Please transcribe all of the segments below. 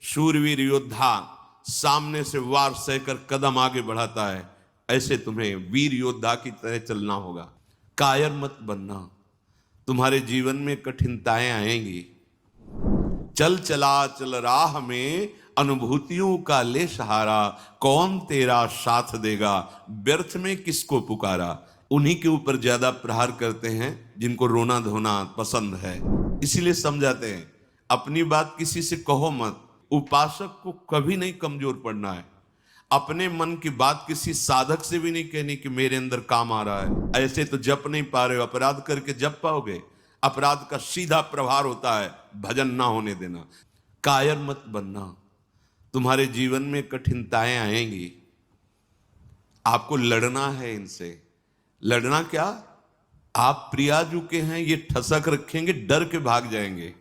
शूरवीर योद्धा सामने से वार सहकर कदम आगे बढ़ाता है, ऐसे तुम्हें वीर योद्धा की तरह चलना होगा। कायर मत बनना, तुम्हारे जीवन में कठिनताएं आएंगी। चल चला चल राह में अनुभूतियों का ले सहारा, कौन तेरा साथ देगा व्यर्थ में किसको पुकारा। उन्हीं के ऊपर ज्यादा प्रहार करते हैं जिनको रोना धोना पसंद है, इसीलिए समझाते हैं अपनी बात किसी से कहो मत। उपासक को कभी नहीं कमजोर पड़ना है। अपने मन की बात किसी साधक से भी नहीं कहनी कि मेरे अंदर काम आ रहा है, ऐसे तो जप नहीं पा रहे हो, अपराध करके जप पाओगे। अपराध का सीधा प्रभार होता है भजन ना होने देना। कायर मत बनना, तुम्हारे जीवन में कठिनताएं आएंगी, आपको लड़ना है इनसे। लड़ना क्या, आप प्रियाजू के हैं, ये ठसक रखेंगे, डर के भाग जाएंगे।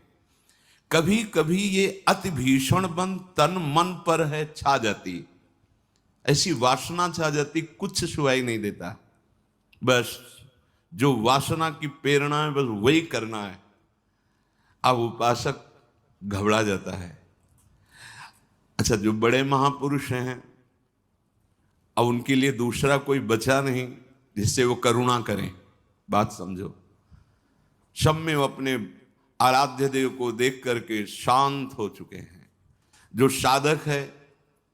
कभी कभी ये अति भीषण बन तन मन पर है छा जाती, ऐसी वासना छा जाती, कुछ सुनाई नहीं देता। बस जो वासना की प्रेरणा है बस वही करना है। अब उपासक घबरा जाता है। अच्छा, जो बड़े महापुरुष हैं, अब उनके लिए दूसरा कोई बचा नहीं जिससे वो करुणा करें। बात समझो, सब में वो अपने आराध्य देव को देख करके शांत हो चुके हैं। जो साधक है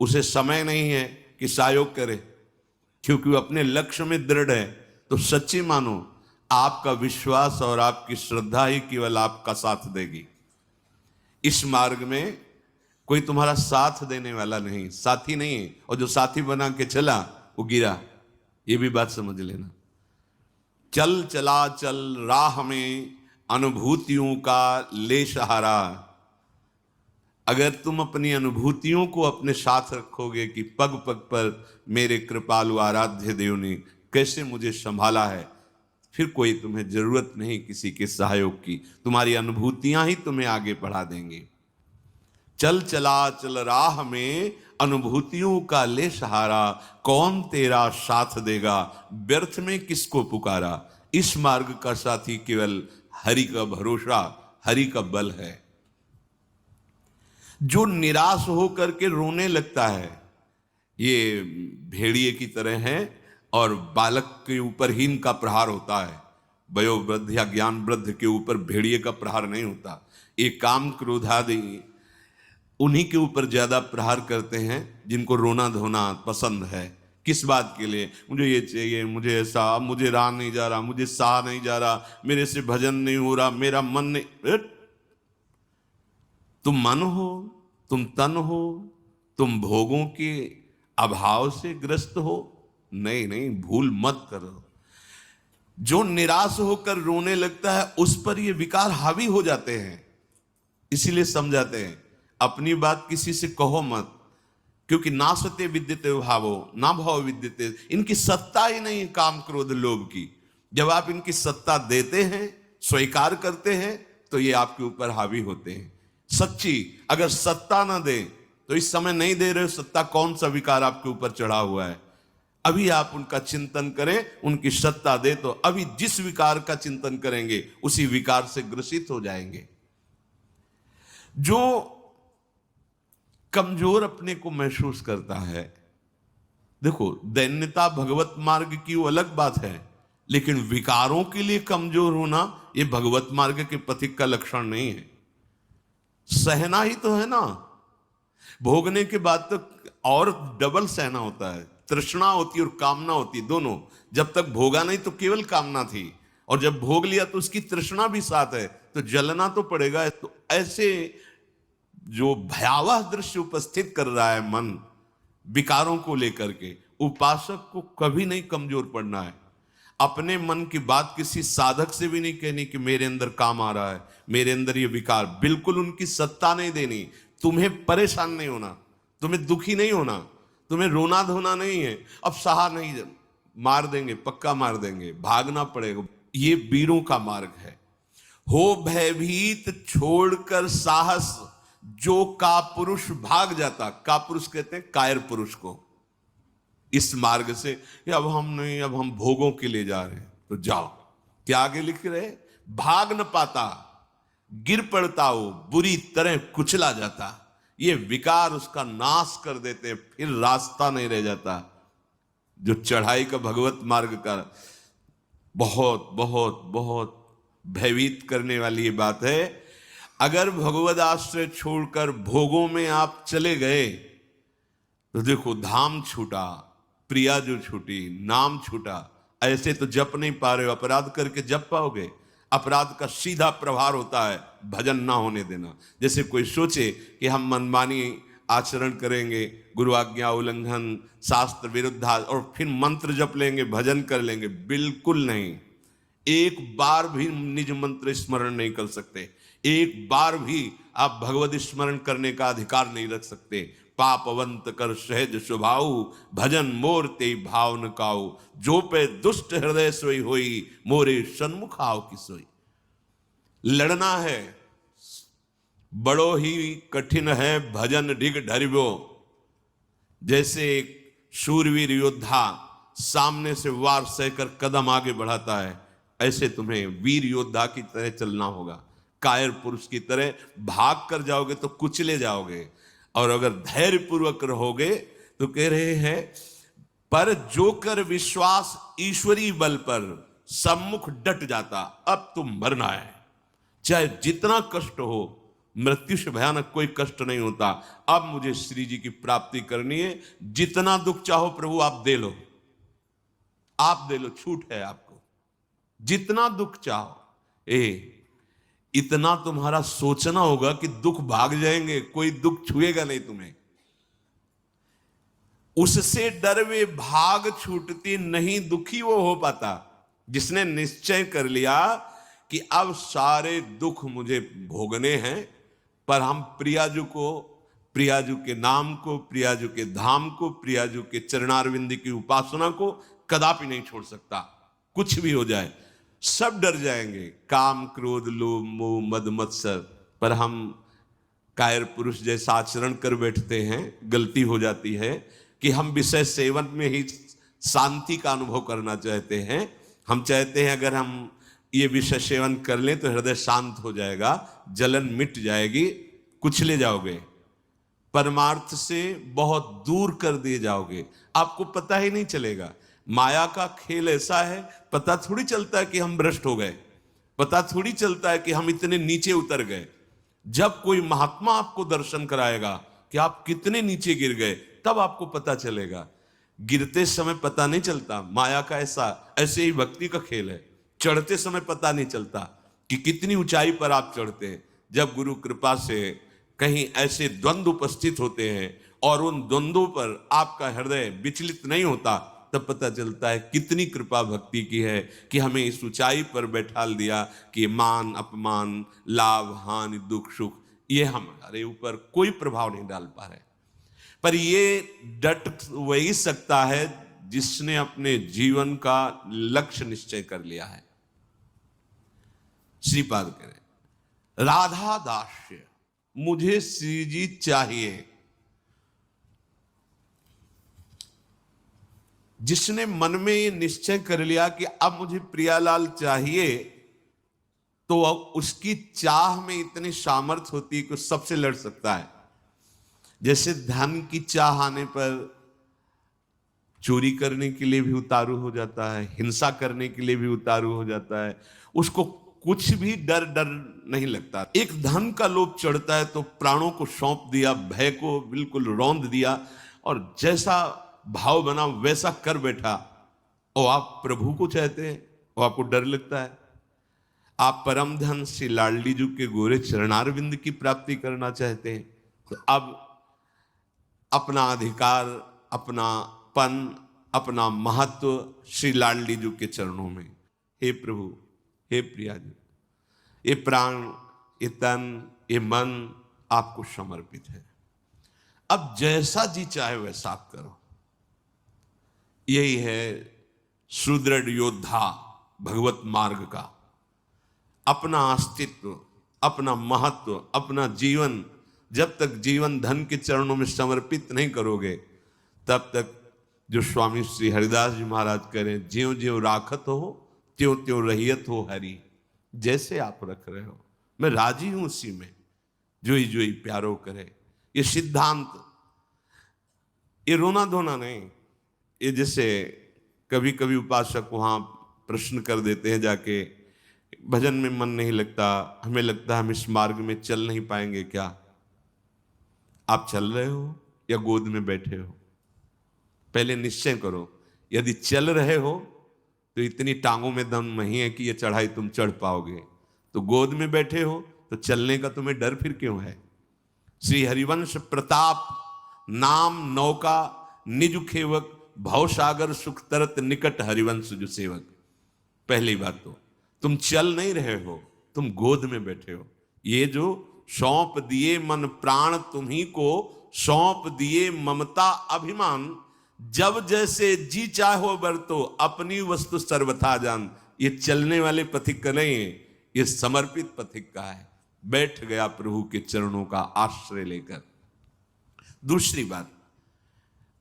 उसे समय नहीं है कि सहयोग करे, क्योंकि वो अपने लक्ष्य में दृढ़ है। तो सच्ची मानो, आपका विश्वास और आपकी श्रद्धा ही केवल आपका साथ देगी। इस मार्ग में कोई तुम्हारा साथ देने वाला नहीं, साथी नहीं है, और जो साथी बना के चला वो गिरा, ये भी बात समझ लेना। चल चला चल राह में अनुभूतियों का ले सहारा। अगर तुम अपनी अनुभूतियों को अपने साथ रखोगे कि पग पग पर मेरे कृपालु आराध्य देव ने कैसे मुझे संभाला है, फिर कोई तुम्हें जरूरत नहीं किसी के सहयोग की, तुम्हारी अनुभूतियां ही तुम्हें आगे बढ़ा देंगी। चल चला चल राह में अनुभूतियों का ले सहारा, कौन तेरा साथ देगा व्यर्थ में किसको पुकारा। इस मार्ग का साथी केवल हरि का भरोसा, हरि का बल है। जो निराश होकर के रोने लगता है, ये भेड़िए की तरह है, और बालक के ऊपर ही इनका प्रहार होता है। वयोवृद्ध या ज्ञान वृद्ध के ऊपर भेड़िए का प्रहार नहीं होता। ये काम क्रोधादि उन्हीं के ऊपर ज्यादा प्रहार करते हैं जिनको रोना धोना पसंद है। किस बात के लिए, मुझे ये चाहिए, मुझे ऐसा, मुझे रहा नहीं जा रहा, मुझे सहा नहीं जा रहा, मेरे से भजन नहीं हो रहा, मेरा मन नहीं। तुम मन हो, तुम तन हो, तुम भोगों के अभाव से ग्रस्त हो? नहीं नहीं, भूल मत करो। जो निराश होकर रोने लगता है उस पर ये विकार हावी हो जाते हैं। इसीलिए समझाते हैं अपनी बात किसी से कहो मत, क्योंकि ना सत्य विद्यते भावो ना भाव विद्यते। इनकी सत्ता ही नहीं काम क्रोध लोभ की। जब आप इनकी सत्ता देते हैं, स्वीकार करते हैं, तो ये आपके ऊपर हावी होते हैं। सच्ची अगर सत्ता ना दे तो इस समय नहीं दे रहे हो सत्ता, कौन सा विकार आपके ऊपर चढ़ा हुआ है। अभी आप उनका चिंतन करें, उनकी सत्ता दे तो अभी जिस विकार का चिंतन करेंगे उसी विकार से ग्रसित हो जाएंगे। जो कमजोर अपने को महसूस करता है, देखो दैन्यता भगवत मार्ग की वो अलग बात है, लेकिन विकारों के लिए कमजोर होना ये भगवत मार्ग के पथिक का लक्षण नहीं है। सहना ही तो है ना, भोगने के बाद तो और डबल सहना होता है। तृष्णा होती और कामना होती, दोनों। जब तक भोगा नहीं तो केवल कामना थी, और जब भोग लिया तो उसकी तृष्णा भी साथ है, तो जलना तो पड़ेगा। तो ऐसे जो भयावह दृश्य उपस्थित कर रहा है मन विकारों को लेकर के, उपासक को कभी नहीं कमजोर पड़ना है। अपने मन की बात किसी साधक से भी नहीं कहनी कि मेरे अंदर काम आ रहा है, मेरे अंदर ये विकार, बिल्कुल उनकी सत्ता नहीं देनी। तुम्हें परेशान नहीं होना, तुम्हें दुखी नहीं होना, तुम्हें रोना धोना नहीं है। अब सहा नहीं, मार देंगे, पक्का मार देंगे, भागना पड़ेगा। ये वीरों का मार्ग है। हो भयभीत छोड़कर साहस, जो कापुरुष भाग जाता। कापुरुष कहते हैं कायर पुरुष को। इस मार्ग से अब हम नहीं, अब हम भोगों के लिए जा रहे हैं, तो जाओ। क्या आगे लिख रहे, भाग न पाता, गिर पड़ता हो, बुरी तरह कुचला जाता। ये विकार उसका नाश कर देते हैं, फिर रास्ता नहीं रह जाता। जो चढ़ाई का भगवत मार्ग का बहुत बहुत बहुत भयभीत करने वाली ये बात है। अगर भगवद आश्रय छोड़कर भोगों में आप चले गए तो देखो, धाम छूटा, प्रिया जो छूटी, नाम छूटा। ऐसे तो जप नहीं पा रहे हो, अपराध करके जप पाओगे? अपराध का सीधा प्रभाव होता है भजन ना होने देना। जैसे कोई सोचे कि हम मनमानी आचरण करेंगे, गुरु आज्ञा उल्लंघन, शास्त्र विरुद्ध, और फिर मंत्र जप लेंगे, भजन कर लेंगे। बिल्कुल नहीं। एक बार भी निज मंत्र स्मरण नहीं कर सकते, एक बार भी आप भगवत स्मरण करने का अधिकार नहीं रख सकते। पापवंत कर सहज स्वभाव, भजन मोर ते भाव न काऊ, जो पे दुष्ट हृदय सोई होई, मोरे सन्मुख आओ की सोई। लड़ना है, बड़ो ही कठिन है भजन डिग ढरिबो। जैसे एक शूरवीर योद्धा सामने से वार सहकर कदम आगे बढ़ाता है, ऐसे तुम्हें वीर योद्धा की तरह चलना होगा। कायर पुरुष की तरह भाग कर जाओगे तो कुचले जाओगे, और अगर धैर्य पूर्वक रहोगे तो कह रहे हैं, पर जो कर विश्वास ईश्वरी बल पर, सम्मुख डट जाता। अब तुम मरना है, चाहे जितना कष्ट हो। मृत्यु से भयानक कोई कष्ट नहीं होता। अब मुझे श्री जी की प्राप्ति करनी है, जितना दुख चाहो प्रभु आप दे लो, आप दे लो, छूट है आपको, जितना दुख चाहो। इतना तुम्हारा सोचना होगा कि दुख भाग जाएंगे, कोई दुख छुएगा नहीं तुम्हें। उससे डर वे भाग छूटती नहीं, दुखी वो हो पाता जिसने निश्चय कर लिया कि अब सारे दुख मुझे भोगने हैं, पर हम प्रियाजू को, प्रियाजू के नाम को, प्रियाजू के धाम को, प्रियाजू के चरणारविंद की उपासना को कदापि नहीं छोड़ सकता। कुछ भी हो जाए सब डर जाएंगे, काम क्रोध लोभ मोह मद मत्सर। पर हम कायर पुरुष जैसा आचरण कर बैठते हैं, गलती हो जाती है कि हम विषय सेवन में ही शांति का अनुभव करना चाहते हैं। हम चाहते हैं अगर हम ये विषय सेवन कर लें तो हृदय शांत हो जाएगा, जलन मिट जाएगी, कुचले जाओगे, परमार्थ से बहुत दूर कर दिए जाओगे, आपको पता ही नहीं चलेगा। माया का खेल ऐसा है, पता थोड़ी चलता है कि हम भ्रष्ट हो गए, पता थोड़ी चलता है कि हम इतने नीचे उतर गए। जब कोई महात्मा आपको दर्शन कराएगा कि आप कितने नीचे गिर गए, तब आपको पता चलेगा। गिरते समय पता नहीं चलता। माया का ऐसे ही भक्ति का खेल है, चढ़ते समय पता नहीं चलता कि कितनी ऊंचाई पर आप चढ़ते हैं। जब गुरु कृपा से कहीं ऐसे द्वंद्व उपस्थित होते हैं और उन द्वंद्वों पर आपका हृदय विचलित नहीं होता, तब पता चलता है कितनी कृपा भक्ति की है कि हमें इस ऊंचाई पर बैठा दिया कि मान अपमान, लाभ हानि, दुख सुख, ये हमारे ऊपर कोई प्रभाव नहीं डाल पा रहे। पर ये डट वही सकता है जिसने अपने जीवन का लक्ष्य निश्चय कर लिया है। श्रीपाद कह रहे, राधा दास्य, मुझे श्री जी चाहिए। जिसने मन में ये निश्चय कर लिया कि अब मुझे प्रियालाल चाहिए, तो अब उसकी चाह में इतनी सामर्थ होती है कि सबसे लड़ सकता है। जैसे धन की चाह आने पर चोरी करने के लिए भी उतारू हो जाता है, हिंसा करने के लिए भी उतारू हो जाता है, उसको कुछ भी डर नहीं लगता। एक धन का लोभ चढ़ता है तो प्राणों को सौंप दिया, भय को बिल्कुल रौंद दिया, और जैसा भाव बना वैसा कर बैठा। और आप प्रभु को चाहते हैं और आपको डर लगता है। आप परम धन श्री लाडली जी के गोरे चरणारविंद की प्राप्ति करना चाहते हैं, तो अब अपना अधिकार, अपना पन, अपना महत्व श्री लाडली जी के चरणों में। हे प्रभु, हे प्रिया जी, ये प्राण, ये तन, ये मन आपको समर्पित है। अब जैसा जी चाहे वैसा आप करो। यही है सुदृढ़ योद्धा भगवत मार्ग का। अपना अस्तित्व, अपना महत्व, अपना जीवन जब तक जीवन धन के चरणों में समर्पित नहीं करोगे, तब तक जो स्वामी श्री हरिदास जी महाराज करें, ज्यों ज्यों राखत हो त्यों त्यों रहियत हो हरि। जैसे आप रख रहे हो मैं राजी हूं उसी में, जोई जोई प्यारो करे। ये सिद्धांत, ये रोना धोना नहीं। ये जैसे कभी कभी उपासक वहां प्रश्न कर देते हैं जाके, भजन में मन नहीं लगता, हमें लगता है हम इस मार्ग में चल नहीं पाएंगे। क्या आप चल रहे हो या गोद में बैठे हो? पहले निश्चय करो। यदि चल रहे हो तो इतनी टांगों में दम नहीं है कि ये चढ़ाई तुम चढ़ पाओगे। तो गोद में बैठे हो तो चलने का तुम्हें डर फिर क्यों है? श्री हरिवंश प्रताप नाम नौका निज खेवक, भवसागर सुख तरत निकट हरिवंश जो सेवक। पहली बात तो तुम चल नहीं रहे हो, तुम गोद में बैठे हो। ये जो सौंप दिए मन प्राण तुम्ही को, सौंप दिए ममता अभिमान, जब जैसे जी चाहो बरतो, अपनी वस्तु सर्वथा जान। ये चलने वाले पथिक का नहीं है, ये समर्पित पथिक का है। बैठ गया प्रभु के चरणों का आश्रय लेकर। दूसरी बात,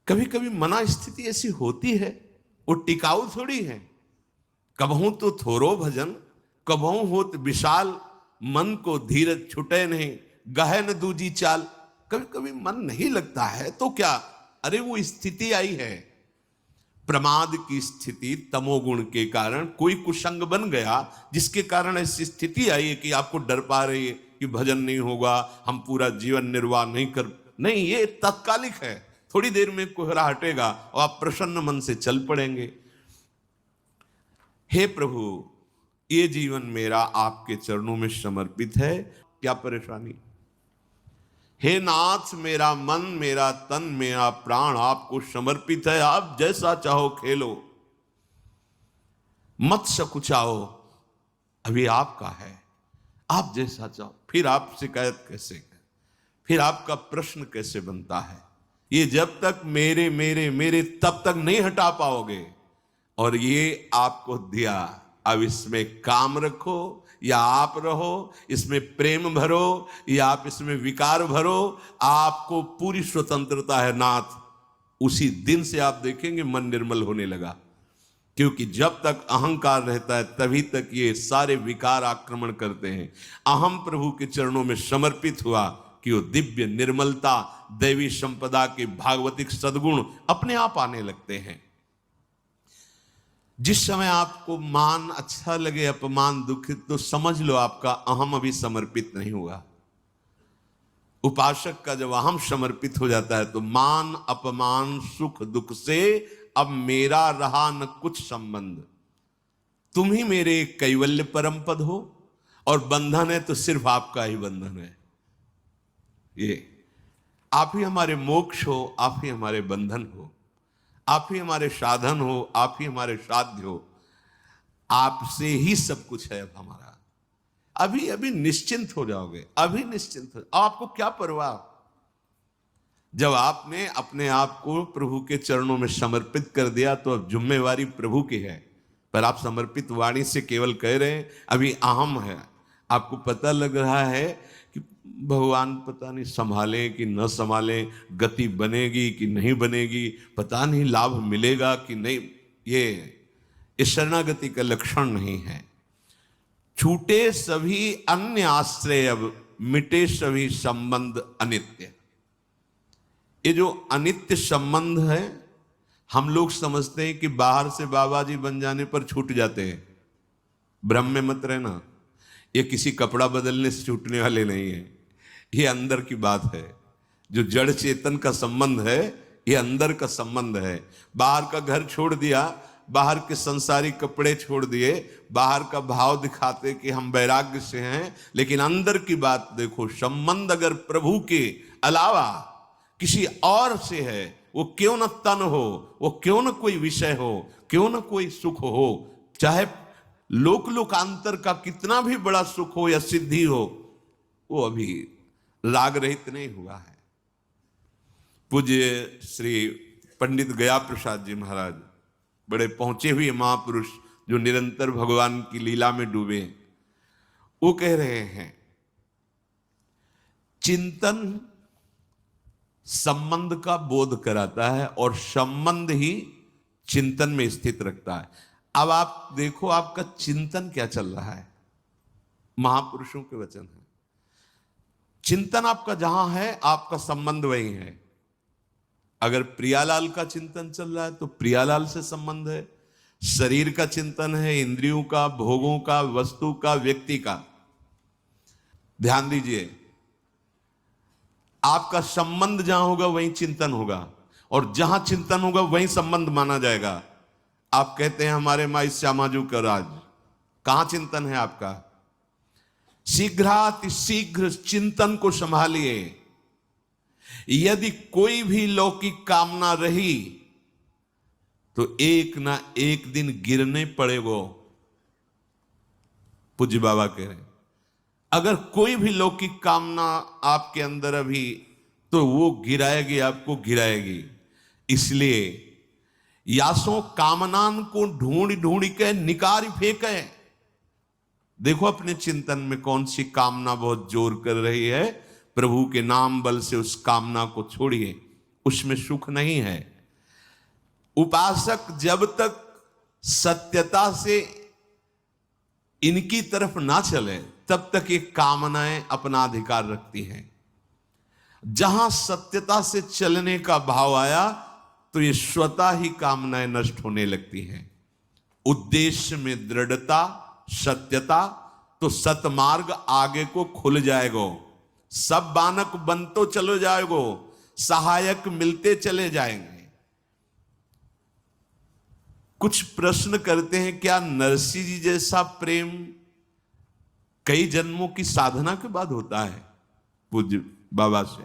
कभी कभी मना स्थिति ऐसी होती है, वो टिकाऊ थोड़ी है। कबहू तो थोरो भजन, कबहू होत विशाल, मन को धीरज छुटे नहीं, गहन दूजी चाल। कभी कभी मन नहीं लगता है तो क्या, अरे वो स्थिति आई है, प्रमाद की स्थिति, तमोगुण के कारण कोई कुसंग बन गया, जिसके कारण ऐसी स्थिति आई है कि आपको डर पा रही है कि भजन नहीं होगा, हम पूरा जीवन निर्वाह नहीं कर। नहीं, ये तात्कालिक है, थोड़ी देर में कोहरा हटेगा और आप प्रसन्न मन से चल पड़ेंगे। हे प्रभु, ये जीवन मेरा आपके चरणों में समर्पित है, क्या परेशानी? हे नाथ, मेरा मन, मेरा तन, मेरा प्राण आपको समर्पित है, आप जैसा चाहो खेलो, मत सकुचाओ, अभी आपका है, आप जैसा चाहो। फिर आप शिकायत कैसे करें? फिर आपका प्रश्न कैसे बनता है? ये जब तक मेरे मेरे मेरे तब तक नहीं हटा पाओगे। और ये आपको दिया, अब इसमें काम रखो या आप रहो, इसमें प्रेम भरो या आप इसमें विकार भरो, आपको पूरी स्वतंत्रता है नाथ। उसी दिन से आप देखेंगे मन निर्मल होने लगा। क्योंकि जब तक अहंकार रहता है तभी तक ये सारे विकार आक्रमण करते हैं। अहम प्रभु के चरणों में समर्पित हुआ कि वो दिव्य निर्मलता, दैवी संपदा के भागवतिक सद्गुण अपने आप आने लगते हैं। जिस समय आपको मान अच्छा लगे, अपमान दुखित, तो समझ लो आपका अहम अभी समर्पित नहीं हुआ। उपासक का जब अहम समर्पित हो जाता है तो मान अपमान सुख दुख से अब मेरा रहा न कुछ संबंध, तुम ही मेरे कैवल्य परम पद हो, और बंधन है तो सिर्फ आपका ही बंधन है। ये आप ही हमारे मोक्ष हो, आप ही हमारे बंधन हो, आप ही हमारे साधन हो, आप ही हमारे साध्य हो, आपसे ही सब कुछ है अब हमारा। अभी अभी निश्चिंत हो जाओगे, अभी निश्चिंत हो। आपको क्या परवाह? जब आपने अपने आप को प्रभु के चरणों में समर्पित कर दिया तो अब जिम्मेवारी प्रभु की है। पर आप समर्पित वाणी से केवल कह रहे हैं, अभी अहम है। आपको पता लग रहा है कि भगवान पता नहीं संभाले कि न संभाले, गति बनेगी कि नहीं बनेगी, पता नहीं लाभ मिलेगा कि नहीं। ये शरणागति का लक्षण नहीं है। छूटे सभी अन्य आश्रय, अब मिटे सभी संबंध अनित्य। ये जो अनित्य संबंध है, हम लोग समझते हैं कि बाहर से बाबा जी बन जाने पर छूट जाते हैं। भ्रम में मत रहना, ये किसी कपड़ा बदलने से छूटने वाले नहीं है, ये अंदर की बात है। जो जड़ चेतन का संबंध है, ये अंदर का संबंध है। बाहर का घर छोड़ दिया, बाहर के संसारिक कपड़े छोड़ दिए, बाहर का भाव दिखाते कि हम वैराग्य से हैं, लेकिन अंदर की बात देखो। संबंध अगर प्रभु के अलावा किसी और से है, वो क्यों न तन हो, वो क्यों न कोई विषय हो, क्यों न कोई सुख हो, चाहे लोक लोकांतर का कितना भी बड़ा सुख हो या सिद्धि हो, वो अभी राग रहित नहीं हुआ है। पूज्य श्री पंडित गया प्रसाद जी महाराज, बड़े पहुंचे हुए महापुरुष जो निरंतर भगवान की लीला में डूबे, वो कह रहे हैं चिंतन संबंध का बोध कराता है और संबंध ही चिंतन में स्थित रखता है। अब आप देखो आपका चिंतन क्या चल रहा है। महापुरुषों के वचन है, चिंतन आपका जहां है, आपका संबंध वही है। अगर प्रियालाल का चिंतन चल रहा है तो प्रियालाल से संबंध है। शरीर का चिंतन है, इंद्रियों का, भोगों का, वस्तु का, व्यक्ति का। ध्यान दीजिए, आपका संबंध जहां होगा वहीं चिंतन होगा, और जहां चिंतन होगा वहीं संबंध माना जाएगा। आप कहते हैं हमारे माई श्यामाजू का राज, कहां चिंतन है आपका? शीघ्रातिशीघ्र चिंतन को संभालिए। यदि कोई भी लौकिक कामना रही तो एक ना एक दिन गिरने पड़ेगो। पूज्य बाबा कह रहे हैं, अगर कोई भी लौकिक कामना आपके अंदर अभी, तो वो गिराएगी, आपको गिराएगी। इसलिए यासों कामनान को ढूंढ ढूंढ के निकाल फेंके। देखो अपने चिंतन में कौन सी कामना बहुत जोर कर रही है, प्रभु के नाम बल से उस कामना को छोड़िए, उसमें सुख नहीं है। उपासक जब तक सत्यता से इनकी तरफ ना चले तब तक ये कामनाएं अपना अधिकार रखती हैं। जहां सत्यता से चलने का भाव आया तो ये स्वतः ही कामनाएं नष्ट होने लगती हैं। उद्देश्य में दृढ़ता, सत्यता, तो सतमार्ग आगे को खुल जाएगो। सब बानक बनतो चलो जाएगो, सहायक मिलते चले जाएंगे। कुछ प्रश्न करते हैं, क्या नरसिंह जी जैसा प्रेम कई जन्मों की साधना के बाद होता है? पूज्य बाबा से,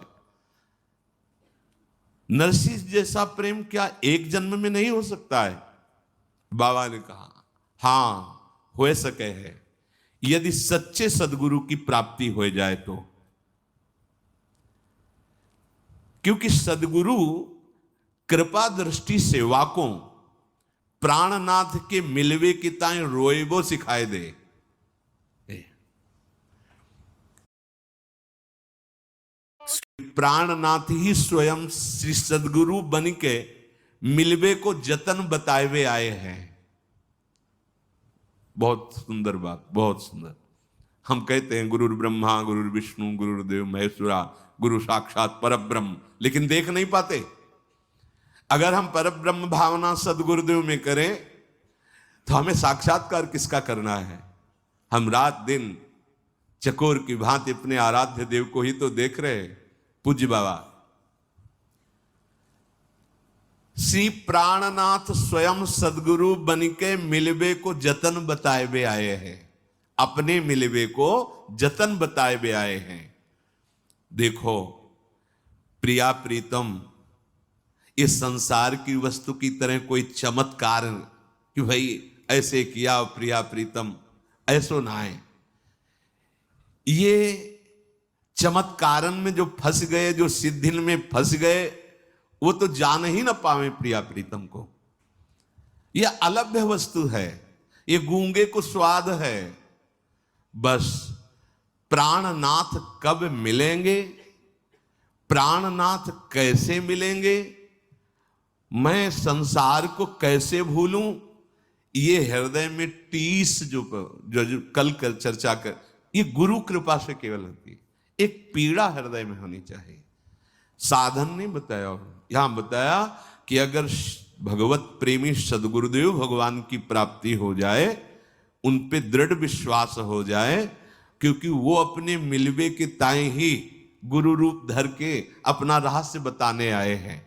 नरसिंह जैसा प्रेम क्या एक जन्म में नहीं हो सकता है? बाबा ने कहा हां, हो सके है, यदि सच्चे सदगुरु की प्राप्ति हो जाए तो। क्योंकि सदगुरु कृपा दृष्टि सेवाकों प्राणनाथ के मिलवे की ताई रोएबो सिखाए दे। प्राणनाथ ही स्वयं श्री सदगुरु बन के मिलवे को जतन बताए आए हैं। बहुत सुंदर बात, बहुत सुंदर। हम कहते हैं गुरु ब्रह्मा, गुरु विष्णु, गुरुदेव महेश्वरा, गुरु साक्षात परब्रह्म, लेकिन देख नहीं पाते। अगर हम परब्रह्म भावना सदगुरुदेव में करें तो हमें साक्षात्कार किसका करना है? हम रात दिन चकोर की भांति अपने आराध्य देव को ही तो देख रहे। पूज्य बाबा श्री प्राणनाथ स्वयं सदगुरु बनिके मिलवे को जतन बताए आए हैं। अपने मिलवे को जतन बताए आए हैं। देखो प्रिया प्रीतम, इस संसार की वस्तु की तरह कोई चमत्कार कि भाई ऐसे किया प्रिया प्रीतम, ऐसो ना है। ये चमत्कारन में जो फंस गए, जो सिद्धिन में फंस गए, वो तो जान ही ना पावे प्रिया प्रीतम को। यह अलभ्य वस्तु है, ये गूंगे को स्वाद है। बस प्राणनाथ कब मिलेंगे, प्राणनाथ कैसे मिलेंगे, मैं संसार को कैसे भूलूं, ये हृदय में टीस जो कल चर्चा कर, ये गुरु कृपा से केवल होती है। एक पीड़ा हृदय में होनी चाहिए। साधन नहीं बताया, यहां बताया कि अगर भगवत प्रेमी सदगुरुदेव भगवान की प्राप्ति हो जाए, उन पे दृढ़ विश्वास हो जाए, क्योंकि वो अपने मिलवे के ताए ही गुरु रूप धर के अपना रहस्य बताने आए हैं।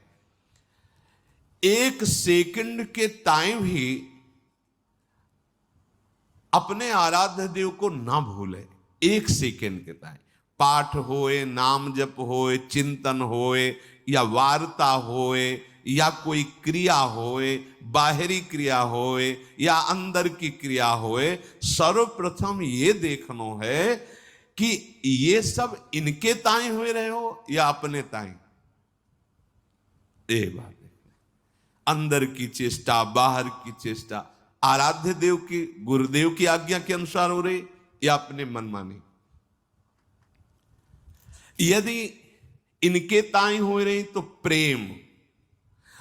एक सेकंड के ताए भी अपने आराध्य देव को ना भूले। एक सेकंड के ताए पाठ होए, नाम जप होए, चिंतन होए, या वार्ता होए, या कोई क्रिया होए, बाहरी क्रिया होए या अंदर की क्रिया होए, सर्वप्रथम ये देखना है कि ये सब इनके ताए हुए रहे हो या अपने ताए। ये बात है। अंदर की चेष्टा, बाहर की चेष्टा आराध्य देव की, गुरुदेव की आज्ञा के अनुसार हो रही या अपने मनमानी। यदि इनके ताई हो रही तो प्रेम,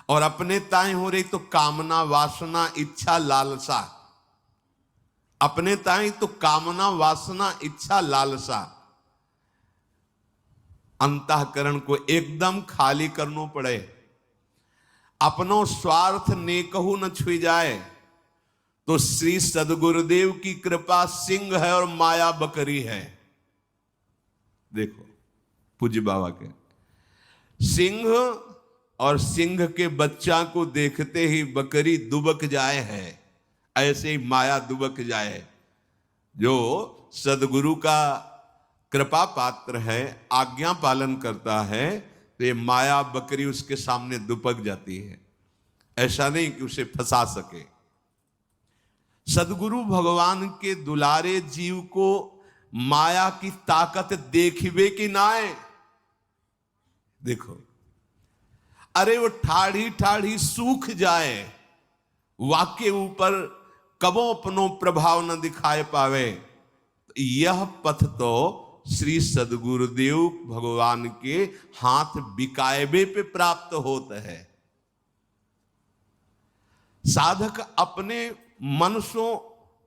और अपने ताई हो रही तो कामना, वासना, इच्छा, लालसा। अपने ताई तो कामना, वासना, इच्छा, लालसा। अंतःकरण को एकदम खाली करना पड़े, अपनो स्वार्थ नेकहु न छुई जाए, तो श्री सदगुरुदेव की कृपा सिंह है और माया बकरी है। देखो पूज्य बाबा के सिंह और सिंह के बच्चा को देखते ही बकरी दुबक जाए है, ऐसे ही माया दुबक जाए। जो सदगुरु का कृपा पात्र है, आज्ञा पालन करता है, तो ये माया बकरी उसके सामने दुबक जाती है। ऐसा नहीं कि उसे फंसा सके। सदगुरु भगवान के दुलारे जीव को माया की ताकत देखिबे कि नाए। देखो, अरे वो ठाढ़ी ठाढ़ी सूख जाए, वाक्य ऊपर कबो अपनो प्रभाव न दिखाए पावे। यह पथ तो श्री सदगुरुदेव भगवान के हाथ बिकायबे पे प्राप्त होता है। साधक अपने मन सो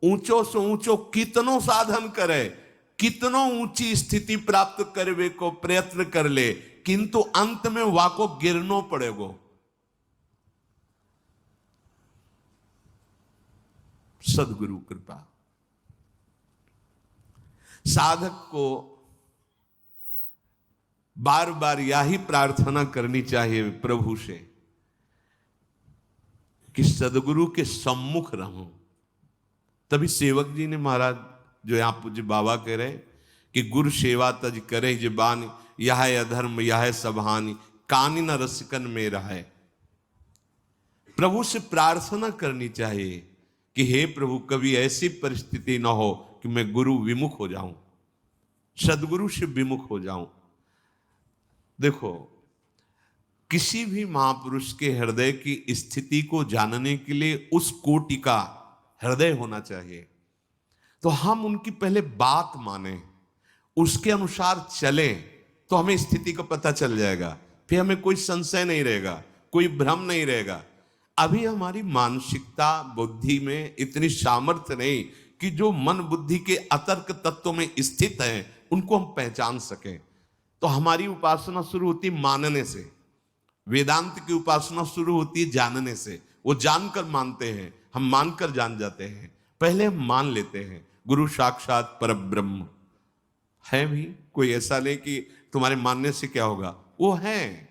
ऊंचो कितनो साधन करे, कितनो ऊंची स्थिति प्राप्त करवे को प्रयत्न कर ले, किंतु अंत में वाको गिरनो पड़ेगो। सदगुरु कृपा। साधक को बार बार यही प्रार्थना करनी चाहिए प्रभु से कि सदगुरु के सम्मुख रहूं। तभी सेवक जी ने महाराज जो यहां पूज्य बाबा कह रहे कि गुरु सेवा तज करे जबानी, यह अधर्म यह सबहानी, कानी न रसिकन में रहे। प्रभु से प्रार्थना करनी चाहिए कि हे प्रभु, कभी ऐसी परिस्थिति न हो कि मैं गुरु विमुख हो जाऊं, सदगुरु से विमुख हो जाऊं। देखो, किसी भी महापुरुष के हृदय की स्थिति को जानने के लिए उस कोटि का हृदय होना चाहिए। तो हम उनकी पहले बात माने, उसके अनुसार चलें, तो हमें स्थिति का पता चल जाएगा। फिर हमें कोई संशय नहीं रहेगा, कोई भ्रम नहीं रहेगा। अभी हमारी मानसिकता बुद्धि में इतनी सामर्थ्य नहीं कि जो मन बुद्धि के अतर्क तत्वों में स्थित हैं उनको हम पहचान सकें। तो हमारी उपासना शुरू होती मानने से, वेदांत की उपासना शुरू होती है जानने से। वो जानकर मानते हैं, हम मानकर जान जाते हैं। पहले हम मान लेते हैं गुरु साक्षात परब्रह्म है। भी कोई ऐसा नहीं कि तुम्हारे मानने से क्या होगा, वो है।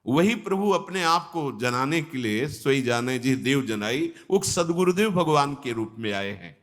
वही प्रभु अपने आप को जनाने के लिए सोई जाने जी देव जनाई, वो सदगुरुदेव भगवान के रूप में आए हैं।